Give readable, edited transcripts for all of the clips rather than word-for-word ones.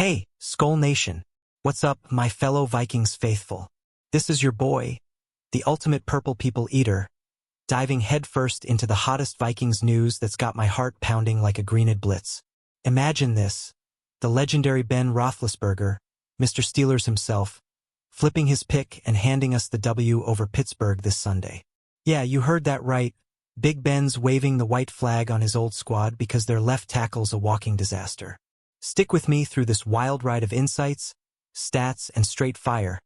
Hey, Skol Nation. What's up, my fellow Vikings faithful? This is your boy, the ultimate purple people eater, diving headfirst into the hottest Vikings news that's got my heart pounding like a Greenid blitz. Imagine this, the legendary Ben Roethlisberger, Mr. Steelers himself, flipping his pick and handing us the W over Pittsburgh this Sunday. Yeah, you heard that right. Big Ben's waving the white flag on his old squad because their left tackle's a walking disaster. Stick with me through this wild ride of insights, stats, and straight fire.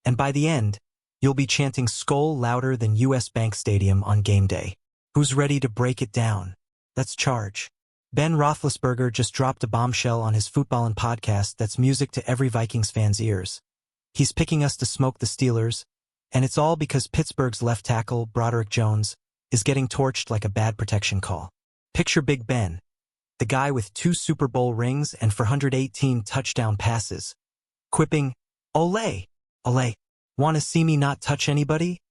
And by the end, you'll be chanting Skol louder than US Bank Stadium on game day. Who's ready to break it down? Let's charge. Ben Roethlisberger just dropped a bombshell on his Footballin' podcast that's music to every Vikings fan's ears. He's picking us to smoke the Steelers, and it's all because Pittsburgh's left tackle, Broderick Jones, is getting torched like a bad protection call. Picture Big Ben, the guy with 2 Super Bowl rings and 418 touchdown passes, quipping, "Ole, ole, wanna see me not touch anybody?"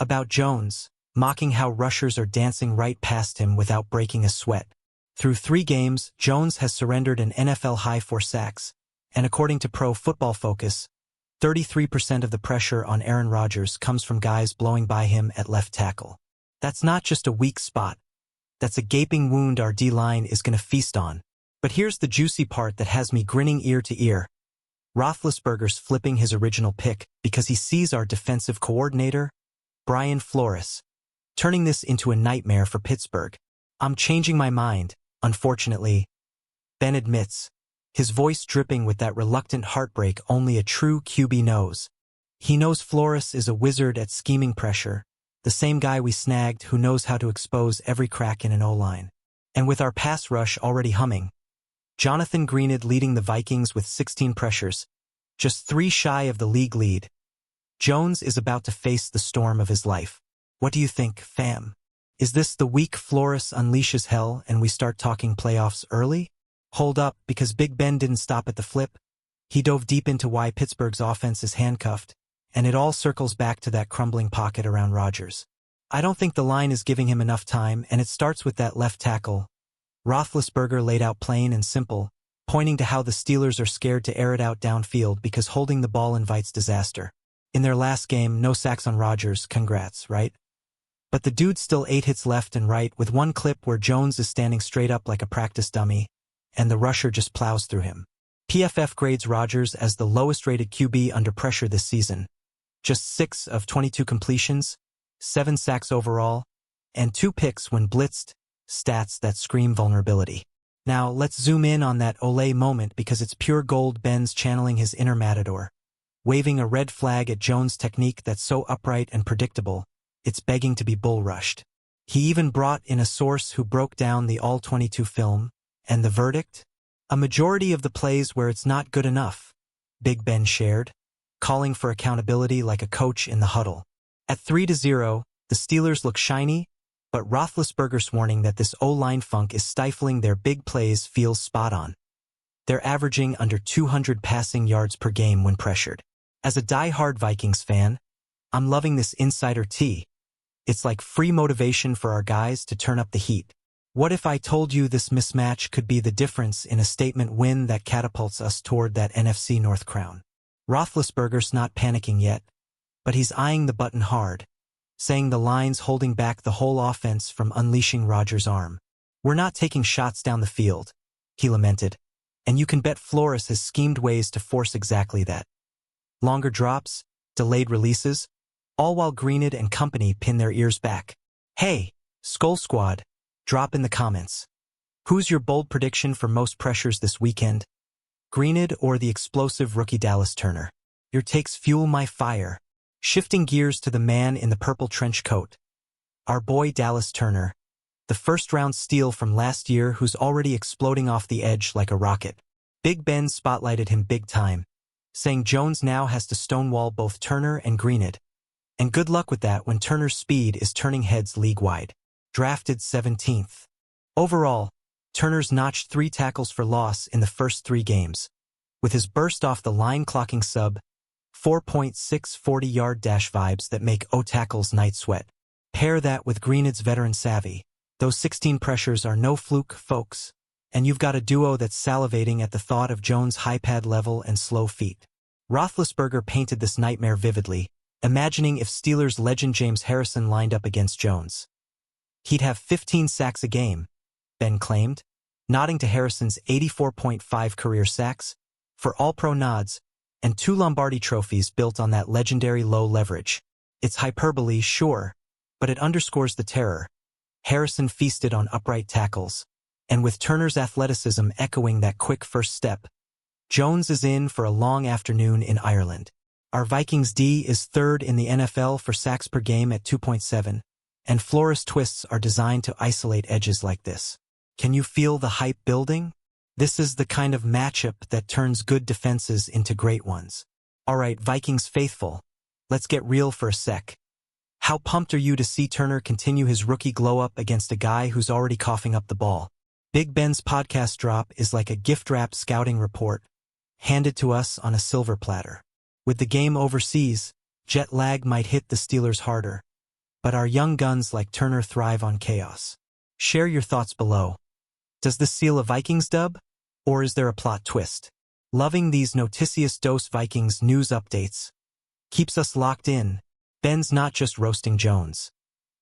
About Jones, mocking how rushers are dancing right past him without breaking a sweat. Through 3 games, Jones has surrendered an NFL high 4 sacks, and according to Pro Football Focus, 33% of the pressure on Aaron Rodgers comes from guys blowing by him at left tackle. That's not just a weak spot. That's a gaping wound our D-line is going to feast on. But here's the juicy part that has me grinning ear to ear. Roethlisberger's flipping his original pick because he sees our defensive coordinator, Brian Flores, turning this into a nightmare for Pittsburgh. "I'm changing my mind, unfortunately," Ben admits, his voice dripping with that reluctant heartbreak only a true QB knows. He knows Flores is a wizard at scheming pressure, the same guy we snagged who knows how to expose every crack in an O-line. And with our pass rush already humming, Jonathan Greenid leading the Vikings with 16 pressures, just 3 shy of the league lead, Jones is about to face the storm of his life. What do you think, fam? Is this the week Flores unleashes hell and we start talking playoffs early? Hold up, because Big Ben didn't stop at the flip. He dove deep into why Pittsburgh's offense is handcuffed, and it all circles back to that crumbling pocket around Rodgers. I don't think the line is giving him enough time, and it starts with that left tackle. Roethlisberger laid out plain and simple, pointing to how the Steelers are scared to air it out downfield because holding the ball invites disaster. In their last game, no sacks on Rodgers, congrats, right? But the dude still 8 hits left and right with one clip where Jones is standing straight up like a practice dummy, and the rusher just plows through him. PFF grades Rodgers as the lowest-rated QB under pressure this season. Just 6 of 22 completions, 7 sacks overall, and 2 picks when blitzed, stats that scream vulnerability. Now, let's zoom in on that Ole moment because it's pure gold. Ben's channeling his inner matador, waving a red flag at Jones' technique that's so upright and predictable, it's begging to be bull rushed. He even brought in a source who broke down the all-22 film, and the verdict? A majority of the plays where it's not good enough, Big Ben shared, calling for accountability like a coach in the huddle. At 3-0, the Steelers look shiny, but Roethlisberger's warning that this O-line funk is stifling their big plays feels spot on. They're averaging under 200 passing yards per game when pressured. As a die-hard Vikings fan, I'm loving this insider tea. It's like free motivation for our guys to turn up the heat. What if I told you this mismatch could be the difference in a statement win that catapults us toward that NFC North crown? Roethlisberger's not panicking yet, but he's eyeing the button hard, saying the line's holding back the whole offense from unleashing Rodgers' arm. "We're not taking shots down the field," he lamented, and you can bet Flores has schemed ways to force exactly that. Longer drops, delayed releases, all while Greenid and company pin their ears back. Hey, Skol Squad, drop in the comments. Who's your bold prediction for most pressures this weekend? Greenid or the explosive rookie Dallas Turner? Your takes fuel my fire. Shifting gears to the man in the purple trench coat. Our boy Dallas Turner, the first-round steal from last year who's already exploding off the edge like a rocket. Big Ben spotlighted him big time, saying Jones now has to stonewall both Turner and Greenid. And good luck with that when Turner's speed is turning heads league-wide. Drafted 17th. Overall, Turner's notched 3 tackles for loss in the first 3 games, with his burst off the line clocking sub 4.6 40-yard dash vibes that make O-tackles night sweat. Pair that with Greenid's veteran savvy. Those 16 pressures are no fluke, folks. And you've got a duo that's salivating at the thought of Jones' high pad level and slow feet. Roethlisberger painted this nightmare vividly, imagining if Steelers legend James Harrison lined up against Jones. He'd have 15 sacks a game, Ben claimed, nodding to Harrison's 84.5 career sacks, for All-Pro nods, and 2 Lombardi trophies built on that legendary low leverage. It's hyperbole, sure, but it underscores the terror. Harrison feasted on upright tackles, and with Turner's athleticism echoing that quick first step, Jones is in for a long afternoon in Ireland. Our Vikings D is 3rd in the NFL for sacks per game at 2.7, and Flores twists are designed to isolate edges like this. Can you feel the hype building? This is the kind of matchup that turns good defenses into great ones. Alright, Vikings faithful, let's get real for a sec. How pumped are you to see Turner continue his rookie glow-up against a guy who's already coughing up the ball? Big Ben's podcast drop is like a gift-wrapped scouting report, handed to us on a silver platter. With the game overseas, jet lag might hit the Steelers harder, but our young guns like Turner thrive on chaos. Share your thoughts below. Does this seal a Vikings dub? Or is there a plot twist? Loving these noticious dose Vikings news updates. Keeps us locked in. Ben's not just roasting Jones.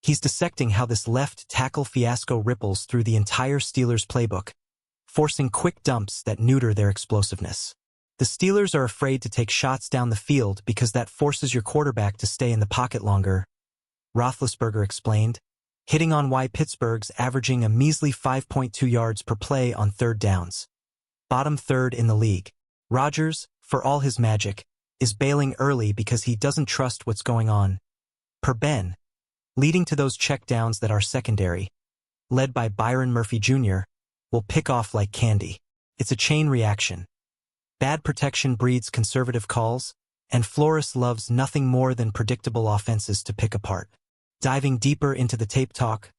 He's dissecting how this left tackle fiasco ripples through the entire Steelers playbook, forcing quick dumps that neuter their explosiveness. The Steelers are afraid to take shots down the field because that forces your quarterback to stay in the pocket longer, Roethlisberger explained, hitting on why Pittsburgh's averaging a measly 5.2 yards per play on 3rd downs. Bottom 3rd in the league. Rodgers, for all his magic, is bailing early because he doesn't trust what's going on. Per Ben, leading to those checkdowns that our secondary, led by Byron Murphy Jr., will pick off like candy. It's a chain reaction. Bad protection breeds conservative calls, and Flores loves nothing more than predictable offenses to pick apart. Diving deeper into the tape talk,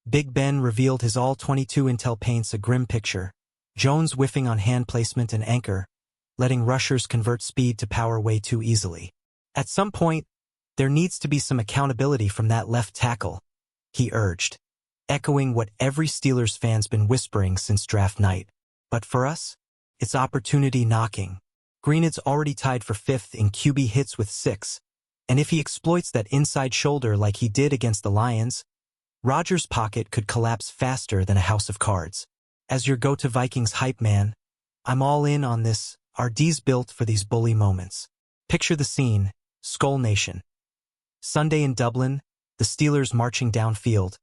Big Ben revealed his all-22 intel paints a grim picture. Jones whiffing on hand placement and anchor, letting rushers convert speed to power way too easily. At some point, there needs to be some accountability from that left tackle, he urged, echoing what every Steelers fan's been whispering since draft night. But for us, it's opportunity knocking. Greenid's already tied for 5th in QB hits with 6, and if he exploits that inside shoulder like he did against the Lions, Rodgers' pocket could collapse faster than a house of cards. As your go-to Vikings hype man, I'm all in on this. Our D's built for these bully moments. Picture the scene, Skol Nation. Sunday in Dublin, the Steelers marching downfield,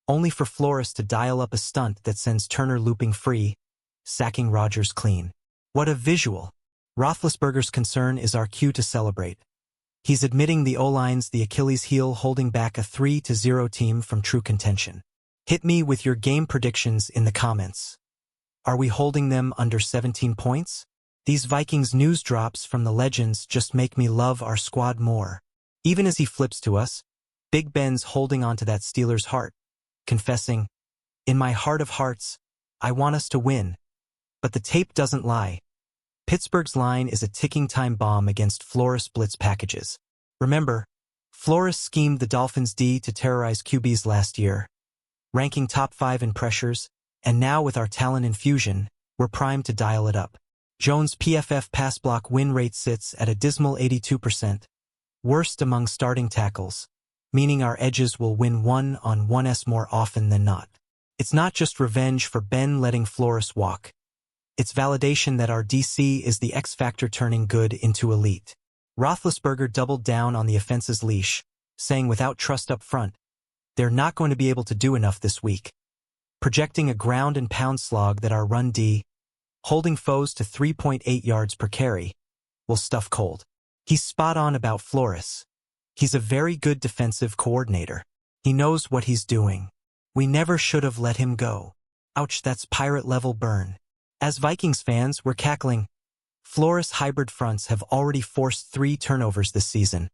only for Flores to dial up a stunt that sends Turner looping free, sacking Rodgers clean. What a visual! Roethlisberger's concern is our cue to celebrate. He's admitting the O-line's the Achilles heel holding back a 3-0 team from true contention. Hit me with your game predictions in the comments. Are we holding them under 17 points? These Vikings news drops from the legends just make me love our squad more. Even as he flips to us, Big Ben's holding onto that Steelers heart, confessing, "In my heart of hearts, I want us to win." But the tape doesn't lie. Pittsburgh's line is a ticking time bomb against Flores blitz packages. Remember, Flores schemed the Dolphins' D to terrorize QBs last year, ranking top 5 in pressures, and now with our talent infusion, we're primed to dial it up. Jones' PFF pass block win rate sits at a dismal 82%, worst among starting tackles, meaning our edges will win 1-on-1s more often than not. It's not just revenge for Ben letting Flores walk. It's validation that our DC is the X factor turning good into elite. Roethlisberger doubled down on the offense's leash, saying without trust up front, they're not going to be able to do enough this week. Projecting a ground and pound slog that our run D, holding foes to 3.8 yards per carry, will stuff cold. He's spot on about Flores. He's a very good defensive coordinator. He knows what he's doing. We never should have let him go. Ouch, that's pirate-level burn. As Vikings fans, we're cackling. Flores hybrid fronts have already forced 3 turnovers this season.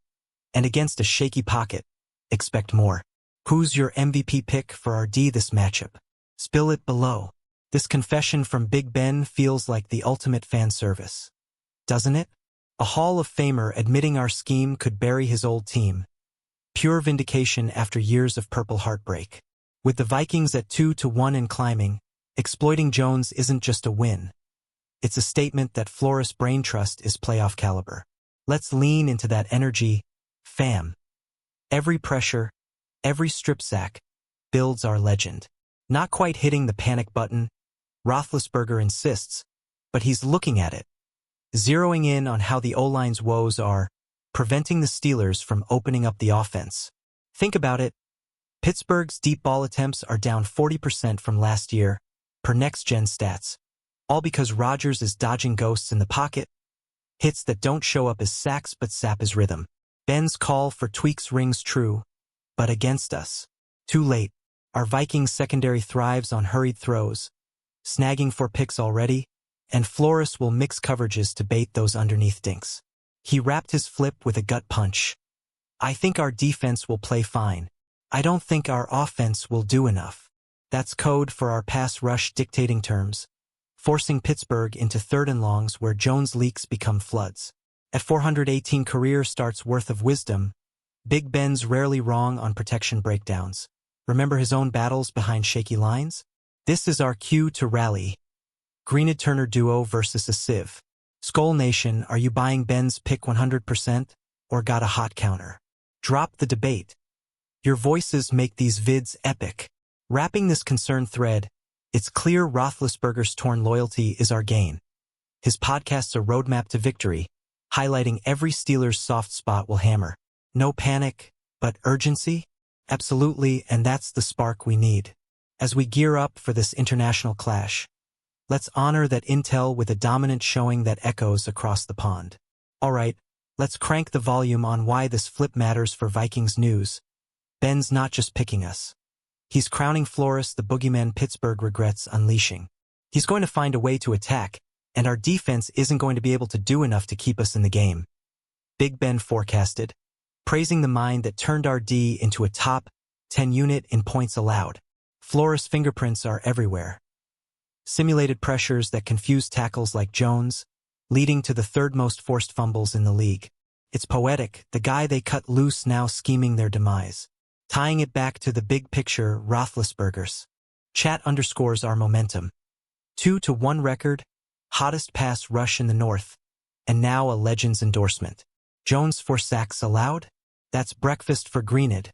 And against a shaky pocket, expect more. Who's your MVP pick for our D this matchup? Spill it below. This confession from Big Ben feels like the ultimate fan service. Doesn't it? A Hall of Famer admitting our scheme could bury his old team. Pure vindication after years of purple heartbreak. With the Vikings at 2-1 and climbing, Exploiting Jones isn't just a win. It's a statement that Flores' brain trust is playoff caliber. Let's lean into that energy, fam. Every pressure, every strip sack, builds our legend. Not quite hitting the panic button, Roethlisberger insists, but he's looking at it, zeroing in on how the O-line's woes are preventing the Steelers from opening up the offense. Think about it. Pittsburgh's deep ball attempts are down 40% from last year, per next-gen stats, all because Rodgers is dodging ghosts in the pocket, hits that don't show up as sacks but sap his rhythm. Ben's call for tweaks rings true, but against us. Too late. Our Vikings secondary thrives on hurried throws, snagging 4 picks already, and Flores will mix coverages to bait those underneath dinks. He wrapped his flip with a gut punch. I think our defense will play fine. I don't think our offense will do enough. That's code for our pass rush dictating terms, forcing Pittsburgh into 3rd and longs where Jones' leaks become floods. At 418 career starts worth of wisdom, Big Ben's rarely wrong on protection breakdowns. Remember his own battles behind shaky lines? This is our cue to rally. Greenid-Turner duo versus a sieve. Skol Nation, are you buying Ben's pick 100% or got a hot counter? Drop the debate. Your voices make these vids epic. Wrapping this concern thread, it's clear Roethlisberger's torn loyalty is our gain. His podcast's a roadmap to victory, highlighting every Steelers' soft spot will hammer. No panic, but urgency? Absolutely, and that's the spark we need. As we gear up for this international clash, let's honor that intel with a dominant showing that echoes across the pond. Alright, let's crank the volume on why this flip matters for Vikings news. Ben's not just picking us. He's crowning Flores the boogeyman Pittsburgh regrets unleashing. He's going to find a way to attack, and our defense isn't going to be able to do enough to keep us in the game. Big Ben forecasted, praising the mind that turned our D into a top 10 unit in points allowed. Flores' fingerprints are everywhere. Simulated pressures that confuse tackles like Jones, leading to the 3rd most forced fumbles in the league. It's poetic, the guy they cut loose now scheming their demise. Tying it back to the big picture, Roethlisberger's. Chat underscores our momentum. 2-1 record, hottest pass rush in the North, and now a Legends endorsement. Jones 4 sacks allowed? That's breakfast for Greenid,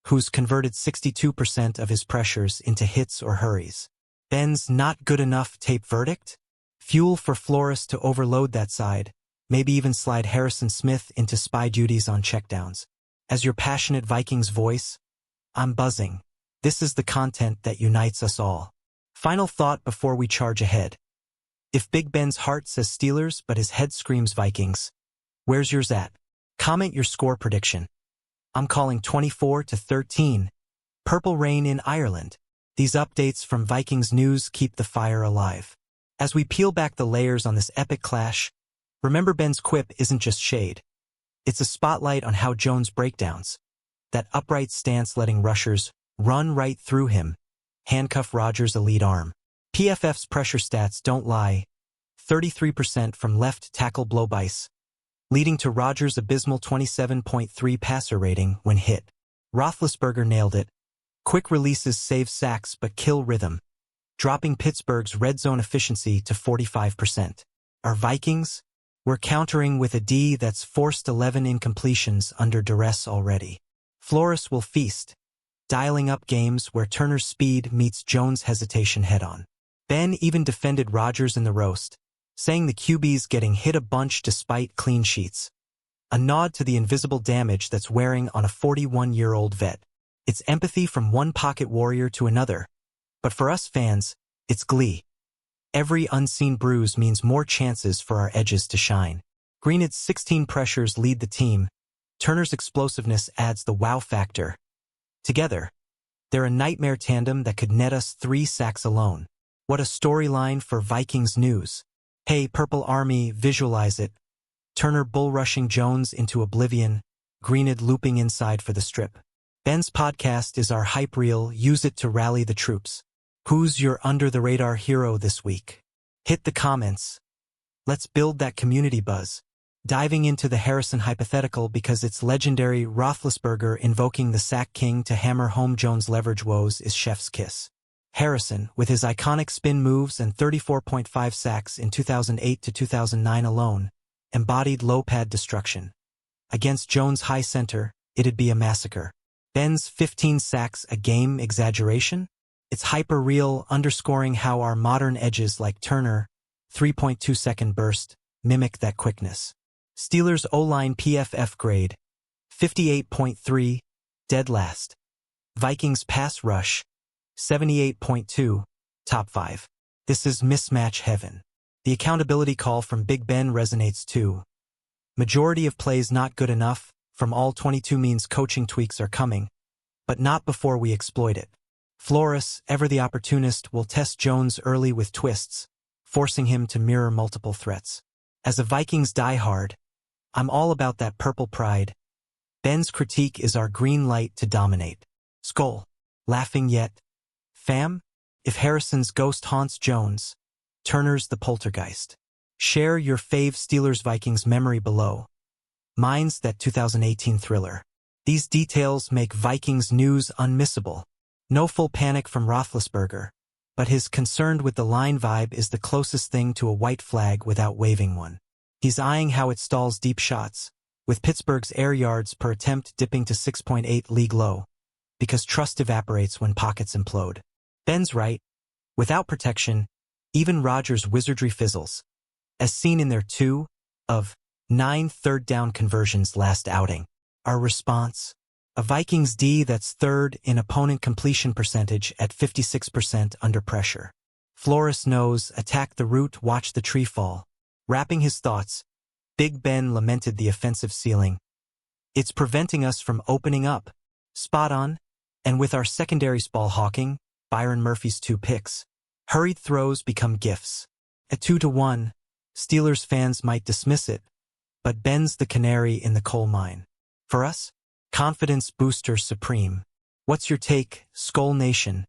who's converted 62% of his pressures into hits or hurries. Ben's not good enough tape verdict? Fuel for Flores to overload that side, maybe even slide Harrison Smith into spy duties on checkdowns. As your passionate Vikings voice, I'm buzzing. This is the content that unites us all. Final thought before we charge ahead. If Big Ben's heart says Steelers but his head screams Vikings, where's yours at? Comment your score prediction. I'm calling 24-13. Purple rain in Ireland. These updates from Vikings news keep the fire alive. As we peel back the layers on this epic clash, remember Ben's quip isn't just shade. It's a spotlight on how Jones breakdowns. That upright stance letting rushers run right through him, handcuff Rodgers' elite arm. PFF's pressure stats don't lie. 33% from left tackle blow-bys, leading to Rodgers' abysmal 27.3 passer rating when hit. Roethlisberger nailed it. Quick releases save sacks but kill rhythm, dropping Pittsburgh's red zone efficiency to 45%. Our Vikings? We're countering with a D that's forced 11 incompletions under duress already. Flores will feast, dialing up games where Turner's speed meets Jones' hesitation head-on. Ben even defended Rodgers in the roast, saying the QB's getting hit a bunch despite clean sheets. A nod to the invisible damage that's wearing on a 41-year-old vet. It's empathy from one pocket warrior to another. But for us fans, it's glee. Every unseen bruise means more chances for our edges to shine. Greenid's 16 pressures lead the team. Turner's explosiveness adds the wow factor. Together, they're a nightmare tandem that could net us 3 sacks alone. What a storyline for Vikings news. Hey, Purple Army, visualize it. Turner bull-rushing Jones into oblivion, Greenid looping inside for the strip. Ben's podcast is our hype reel, use it to rally the troops. Who's your under-the-radar hero this week? Hit the comments. Let's build that community buzz. Diving into the Harrison hypothetical because it's legendary. Roethlisberger invoking the sack king to hammer home Jones' leverage woes is chef's kiss. Harrison, with his iconic spin moves and 34.5 sacks in 2008 to 2009 alone, embodied low-pad destruction. Against Jones' high center, it'd be a massacre. Ben's 15 sacks a game exaggeration? It's hyper-real, underscoring how our modern edges like Turner, 3.2-second burst, mimic that quickness. Steelers O-line PFF grade, 58.3, dead last. Vikings pass rush, 78.2, top 5. This is mismatch heaven. The accountability call from Big Ben resonates too. Majority of plays not good enough, from all 22 means coaching tweaks are coming, but not before we exploit it. Flores, ever the opportunist, will test Jones early with twists, forcing him to mirror multiple threats. As a Vikings diehard, I'm all about that purple pride. Ben's critique is our green light to dominate. Skol. Laughing yet? Fam? If Harrison's ghost haunts Jones, Turner's the poltergeist. Share your fave Steelers-Vikings memory below. Mine's that 2018 thriller. These details make Vikings news unmissable. No full panic from Roethlisberger, but his concerned with the line vibe is the closest thing to a white flag without waving one. He's eyeing how it stalls deep shots, with Pittsburgh's air yards per attempt dipping to 6.8 league low, because trust evaporates when pockets implode. Ben's right. Without protection, even Rodgers' wizardry fizzles, as seen in their 2 of 9 third-down conversions last outing. Our response? A Vikings D that's third in opponent completion percentage at 56% under pressure. Flores knows, attack the root, watch the tree fall. Wrapping his thoughts, Big Ben lamented the offensive ceiling. It's preventing us from opening up. Spot on. And with our secondaries ball hawking, Byron Murphy's 2 picks. Hurried throws become gifts. At 2-1, Steelers fans might dismiss it, but Ben's the canary in the coal mine. For us, confidence booster supreme. What's your take, Skol Nation?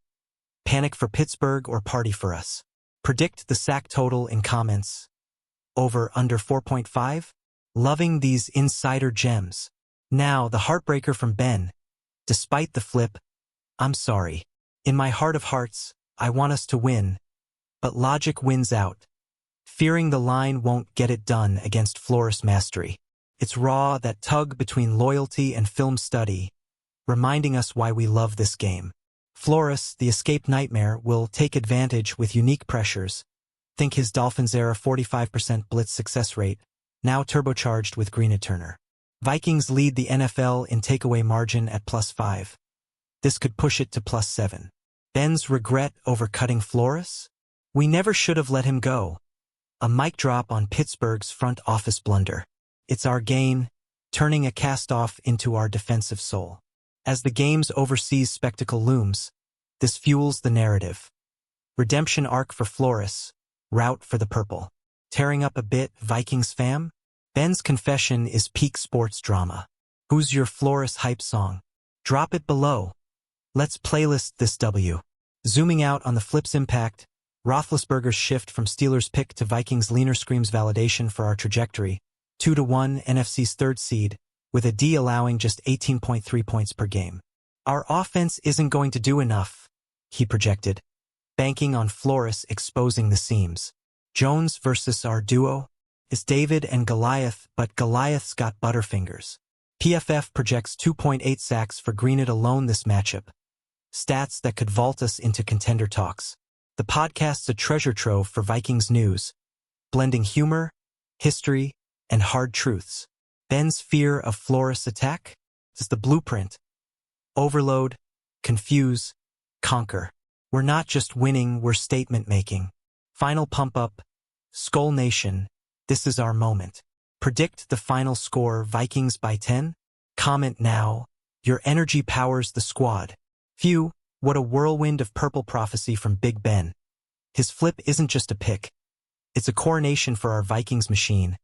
Panic for Pittsburgh or party for us? Predict the sack total in comments. Over under 4.5? Loving these insider gems. Now, the heartbreaker from Ben. Despite the flip, I'm sorry. In my heart of hearts, I want us to win. But logic wins out. Fearing the line won't get it done against Flores mastery. It's raw, that tug between loyalty and film study, reminding us why we love this game. Flores, the escape nightmare, will take advantage with unique pressures. Think his Dolphins-era 45% blitz success rate, now turbocharged with Green and Turner. Vikings lead the NFL in takeaway margin at +5. This could push it to +7. Ben's regret over cutting Flores? We never should have let him go. A mic drop on Pittsburgh's front office blunder. It's our gain, turning a cast-off into our defensive soul. As the game's overseas spectacle looms, this fuels the narrative. Redemption arc for Flores, route for the purple. Tearing up a bit, Vikings fam? Ben's confession is peak sports drama. Who's your Flores hype song? Drop it below. Let's playlist this W. Zooming out on the flip's impact, Roethlisberger's shift from Steelers pick to Vikings leaner screams validation for our trajectory. 2-1 NFC's third seed, with a D allowing just 18.3 points per game. Our offense isn't going to do enough, he projected, banking on Flores exposing the seams. Jones versus our duo? It's David and Goliath, but Goliath's got butterfingers. PFF projects 2.8 sacks for Greenwood alone this matchup. Stats that could vault us into contender talks. The podcast's a treasure trove for Vikings news, blending humor, history, and hard truths. Ben's fear of Flores attack is the blueprint. Overload, confuse, conquer. We're not just winning, we're statement-making. Final pump-up, Skol Nation, this is our moment. Predict the final score, Vikings by 10? Comment now. Your energy powers the squad. Phew, what a whirlwind of purple prophecy from Big Ben. His flip isn't just a pick. It's a coronation for our Vikings machine,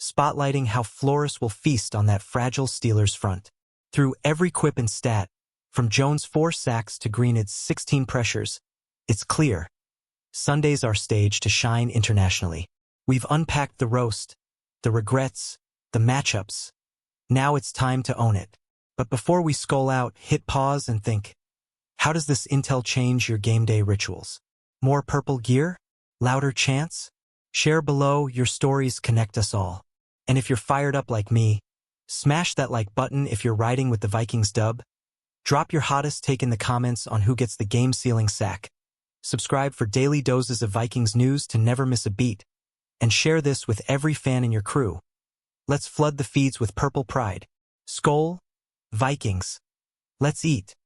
spotlighting how Flores will feast on that fragile Steelers front. Through every quip and stat, from Jones' 4 sacks to Greenwood's 16 pressures, it's clear. Sunday's our stage to shine internationally. We've unpacked the roast, the regrets, the matchups. Now it's time to own it. But before we Skol out, hit pause and think. How does this intel change your game day rituals? More purple gear? Louder chants? Share below, your stories connect us all. And if you're fired up like me, smash that like button if you're riding with the Vikings dub. Drop your hottest take in the comments on who gets the game-sealing sack. Subscribe for daily doses of Vikings news to never miss a beat. And share this with every fan in your crew. Let's flood the feeds with purple pride. Skol, Vikings. Let's eat.